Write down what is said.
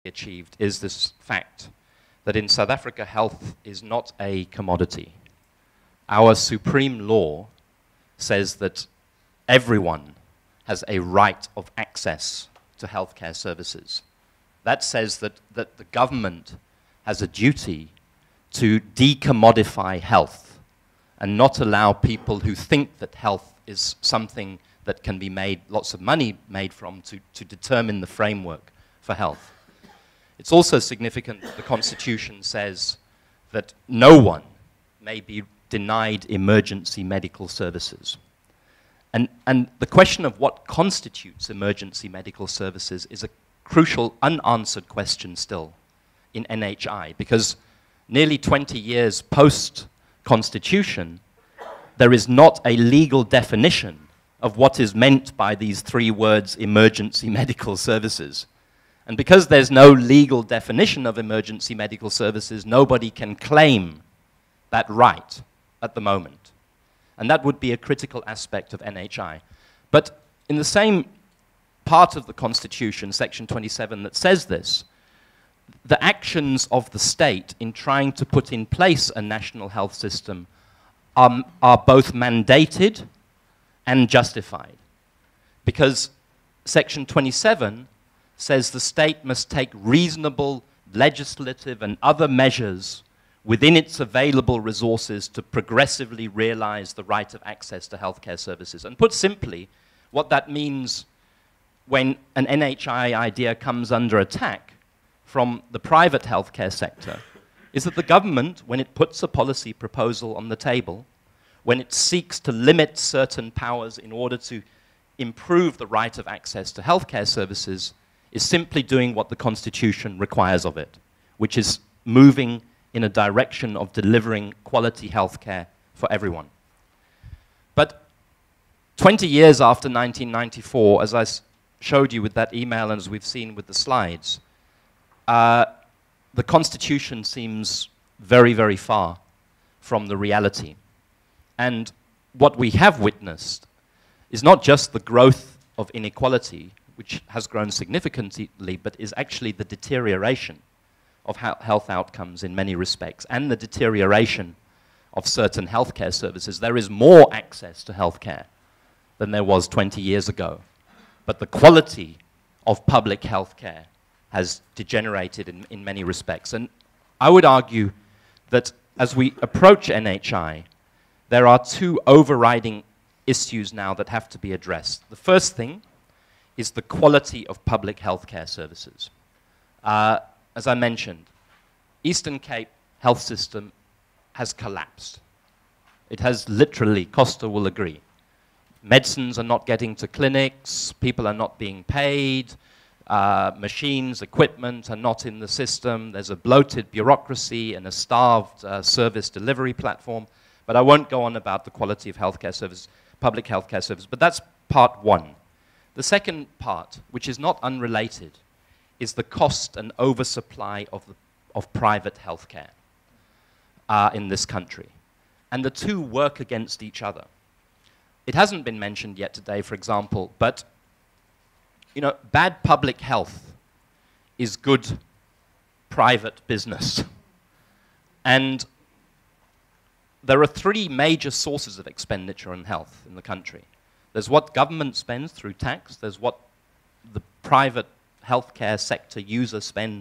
achieved is this fact that in South Africa, health is not a commodity. Our supreme law says that everyone has a right of access to healthcare services. That says that the government has a duty to decommodify health and not allow people who think that health is something that can be made, lots of money made from, to determine the framework for health. It's also significant that the Constitution says that no one may be denied emergency medical services. And the question of what constitutes emergency medical services is a crucial, unanswered question still in NHI, because nearly 20 years post-Constitution, there is not a legal definition of what is meant by these three words, emergency medical services. And because there's no legal definition of emergency medical services, nobody can claim that right at the moment. And that would be a critical aspect of NHI. But in the same part of the Constitution, Section 27, that says this, the actions of the state in trying to put in place a national health system are both mandated and justified. Because Section 27 says the state must take reasonable legislative and other measures within its available resources to progressively realize the right of access to healthcare services. And put simply, what that means when an NHI idea comes under attack from the private healthcare sector is that the government, when it puts a policy proposal on the table, when it seeks to limit certain powers in order to improve the right of access to healthcare services, is simply doing what the Constitution requires of it, which is moving in a direction of delivering quality healthcare for everyone. But 20 years after 1994, as I showed you with that email and as we've seen with the slides, the Constitution seems very, very far from the reality. And what we have witnessed is not just the growth of inequality, which has grown significantly, but is actually the deterioration of health outcomes in many respects, and the deterioration of certain healthcare services. There is more access to healthcare than there was 20 years ago, but the quality of public healthcare has degenerated in many respects. And I would argue that as we approach NHI, there are two overriding issues now that have to be addressed. The first thing is the quality of public healthcare services. As I mentioned, Eastern Cape health system has collapsed. It has literally, Costa will agree. Medicines are not getting to clinics, people are not being paid, machines, equipment are not in the system, there's a bloated bureaucracy and a starved service delivery platform. But I won't go on about the quality of healthcare service, public healthcare service, but that's part one. The second part, which is not unrelated, is the cost and oversupply of private healthcare in this country. And the two work against each other. It hasn't been mentioned yet today, for example, but you know, bad public health is good private business. And there are three major sources of expenditure on health in the country. There's what government spends through tax, there's what the private healthcare sector user spends